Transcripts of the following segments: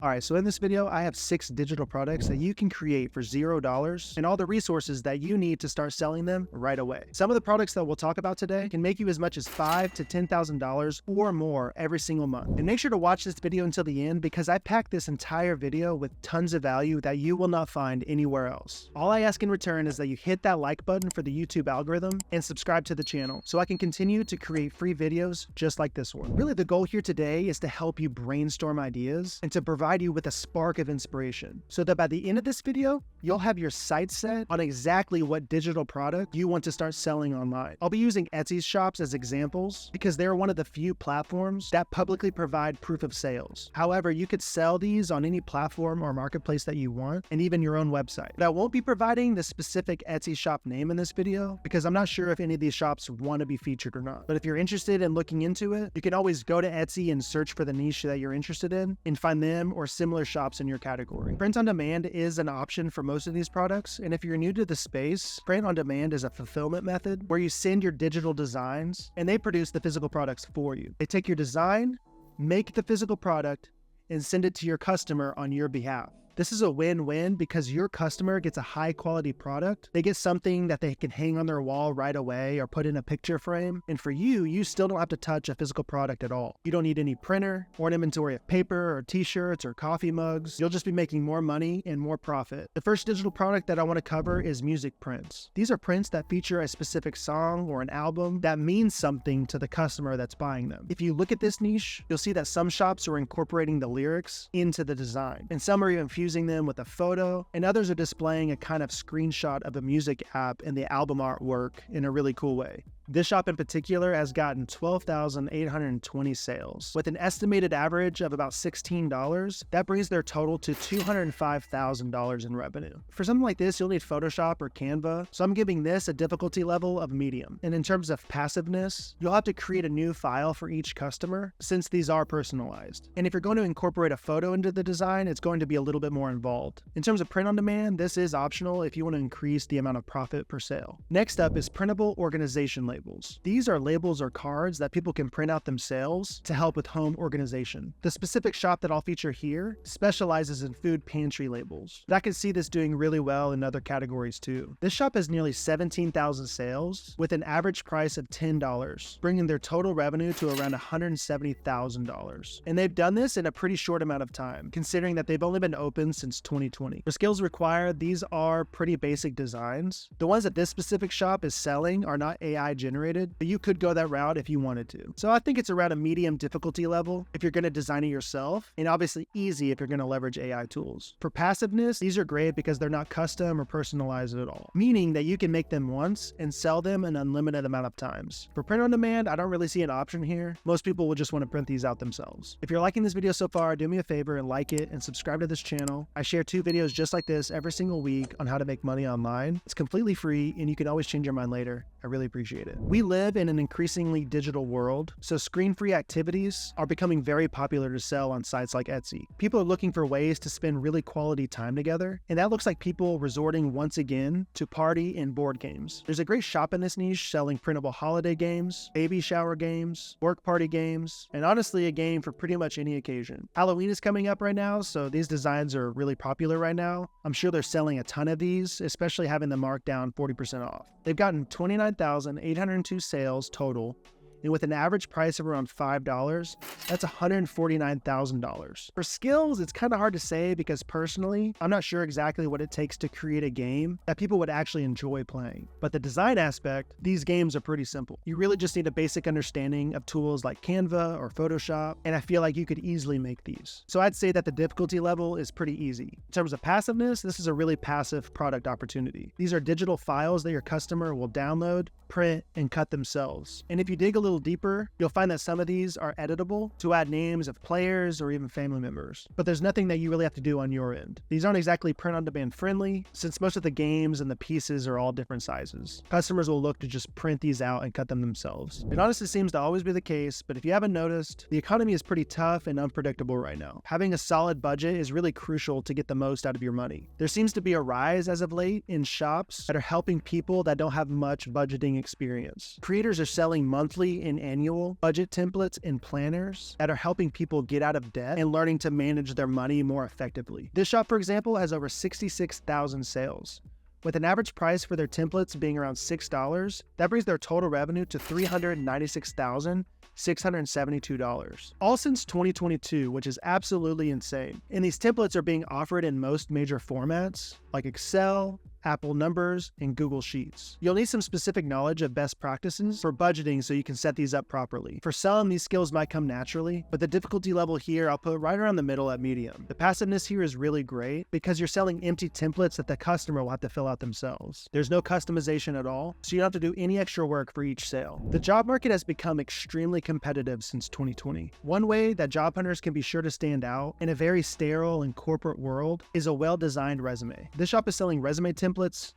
Alright, so in this video, I have 6 digital products that you can create for $0 and all the resources that you need to start selling them right away. Some of the products that we'll talk about today can make you as much as $5,000 to $10,000 or more every single month. And make sure to watch this video until the end because I packed this entire video with tons of value that you will not find anywhere else. All I ask in return is that you hit that like button for the YouTube algorithm and subscribe to the channel so I can continue to create free videos just like this one. Really, the goal here today is to help you brainstorm ideas and to provide you with a spark of inspiration so that by the end of this video, you'll have your sights set on exactly what digital product you want to start selling online. I'll be using Etsy's shops as examples because they're one of the few platforms that publicly provide proof of sales. However, you could sell these on any platform or marketplace that you want and even your own website. But I won't be providing the specific Etsy shop name in this video because I'm not sure if any of these shops want to be featured or not. But if you're interested in looking into it, you can always go to Etsy and search for the niche that you're interested in and find them or similar shops in your category. Print on demand is an option for most of these products, and if you're new to the space, print on demand is a fulfillment method where you send your digital designs and they produce the physical products for you. They take your design, make the physical product, and send it to your customer on your behalf. This is a win-win because your customer gets a high-quality product. They get something that they can hang on their wall right away or put in a picture frame. And for you, you still don't have to touch a physical product at all. You don't need any printer or an inventory of paper or t-shirts or coffee mugs. You'll just be making more money and more profit. The first digital product that I want to cover is music prints. These are prints that feature a specific song or an album that means something to the customer that's buying them. If you look at this niche, you'll see that some shops are incorporating the lyrics into the design, and some are even fusing them with a photo, and others are displaying a kind of screenshot of a music app in the album artwork in a really cool way. This shop in particular has gotten 12,820 sales. With an estimated average of about $16, that brings their total to $205,000 in revenue. For something like this, you'll need Photoshop or Canva, so I'm giving this a difficulty level of medium. And in terms of passiveness, you'll have to create a new file for each customer since these are personalized. And if you're going to incorporate a photo into the design, it's going to be a little bit more involved. In terms of print on demand, this is optional if you want to increase the amount of profit per sale. Next up is printable organization labels. These are labels or cards that people can print out themselves to help with home organization. The specific shop that I'll feature here specializes in food pantry labels, but I can see this doing really well in other categories too. This shop has nearly 17,000 sales with an average price of $10, bringing their total revenue to around $170,000. And they've done this in a pretty short amount of time, considering that they've only been open since 2020. For skills required, these are pretty basic designs. The ones that this specific shop is selling are not AI generated, but you could go that route if you wanted to. So I think it's around a medium difficulty level if you're going to design it yourself, and obviously easy if you're going to leverage AI tools. For passiveness, these are great because they're not custom or personalized at all, meaning that you can make them once and sell them an unlimited amount of times. For print on demand, I don't really see an option here. Most people will just want to print these out themselves. If you're liking this video so far, do me a favor and like it and subscribe to this channel. I share 2 videos just like this every single week on how to make money online. It's completely free and you can always change your mind later. I really appreciate it. We live in an increasingly digital world, so screen-free activities are becoming very popular to sell on sites like Etsy. People are looking for ways to spend really quality time together, and that looks like people resorting once again to party and board games. There's a great shop in this niche selling printable holiday games, baby shower games, work party games, and honestly a game for pretty much any occasion. Halloween is coming up right now, so these designs are really popular right now. I'm sure they're selling a ton of these, especially having them marked down 40% off. They've gotten 29,802 sales total, and with an average price of around $5, that's $149,000. For skills, it's kind of hard to say because personally, I'm not sure exactly what it takes to create a game that people would actually enjoy playing. But the design aspect, these games are pretty simple. You really just need a basic understanding of tools like Canva or Photoshop, and I feel like you could easily make these. So I'd say that the difficulty level is pretty easy. In terms of passiveness, this is a really passive product opportunity. These are digital files that your customer will download, print, and cut themselves. And if you dig a little deeper, you'll find that some of these are editable to add names of players or even family members. But there's nothing that you really have to do on your end. These aren't exactly print-on-demand friendly, since most of the games and the pieces are all different sizes. Customers will look to just print these out and cut them themselves. It honestly seems to always be the case, but if you haven't noticed, the economy is pretty tough and unpredictable right now. Having a solid budget is really crucial to get the most out of your money. There seems to be a rise as of late in shops that are helping people that don't have much budgeting experience. Creators are selling monthly monthly and annual budget templates and planners that are helping people get out of debt and learning to manage their money more effectively. This shop, for example, has over 66,000 sales. With an average price for their templates being around $6, that brings their total revenue to $396,672. All since 2022, which is absolutely insane. And these templates are being offered in most major formats like Excel, Apple Numbers, and Google Sheets. You'll need some specific knowledge of best practices for budgeting so you can set these up properly. For selling, these skills might come naturally, but the difficulty level here I'll put right around the middle at medium. The passiveness here is really great because you're selling empty templates that the customer will have to fill out themselves. There's no customization at all, so you don't have to do any extra work for each sale. The job market has become extremely competitive since 2020. One way that job hunters can be sure to stand out in a very sterile and corporate world is a well-designed resume. This shop is selling resume templates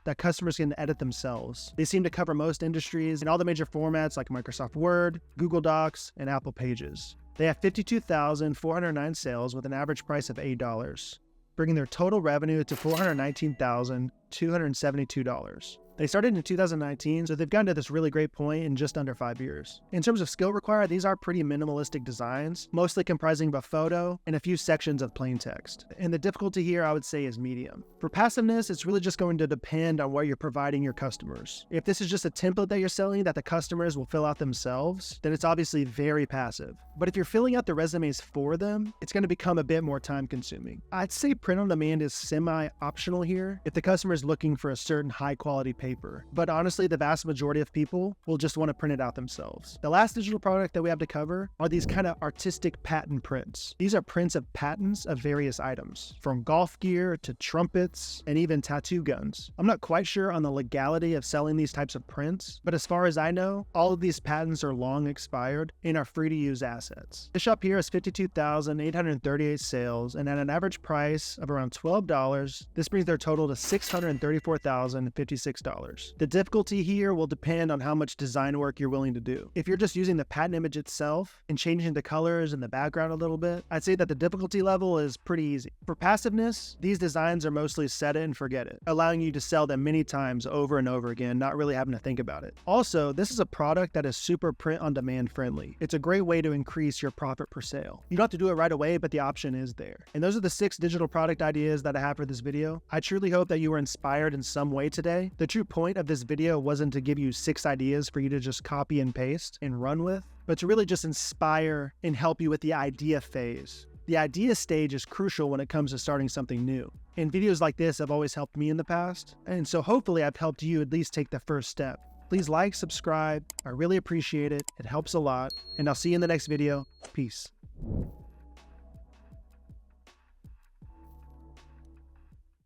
that customers can edit themselves. They seem to cover most industries in all the major formats like Microsoft Word, Google Docs, and Apple Pages. They have 52,409 sales with an average price of $8, bringing their total revenue to $419,272. They started in 2019, so they've gotten to this really great point in just under 5 years. In terms of skill required, these are pretty minimalistic designs, mostly comprising of a photo and a few sections of plain text. And the difficulty here, I would say, is medium. For passiveness, it's really just going to depend on what you're providing your customers. If this is just a template that you're selling that the customers will fill out themselves, then it's obviously very passive. But if you're filling out the resumes for them, it's going to become a bit more time consuming. I'd say print on demand is semi-optional here if the customer is looking for a certain high quality paper. But honestly, the vast majority of people will just want to print it out themselves. The last digital product that we have to cover are these kind of artistic patent prints. These are prints of patents of various items, from golf gear to trumpets and even tattoo guns. I'm not quite sure on the legality of selling these types of prints, but as far as I know, all of these patents are long expired and are free to use assets. This shop here has 52,838 sales, and at an average price of around $12, this brings their total to $634,056. The difficulty here will depend on how much design work you're willing to do. If you're just using the patent image itself and changing the colors and the background a little bit, I'd say that the difficulty level is pretty easy. For passiveness, these designs are mostly set it and forget it, allowing you to sell them many times over and over again, not really having to think about it. Also, this is a product that is super print on demand friendly. It's a great way to increase your profit per sale. You don't have to do it right away, but the option is there. And those are the 6 digital product ideas that I have for this video. I truly hope that you were inspired in some way today. The true point of this video wasn't to give you 6 ideas for you to just copy and paste and run with, but to really just inspire and help you with the idea phase. The idea stage is crucial when it comes to starting something new. And videos like this have always helped me in the past, and so hopefully I've helped you at least take the first step. Please like, subscribe. I really appreciate it. It helps a lot. And I'll see you in the next video. Peace.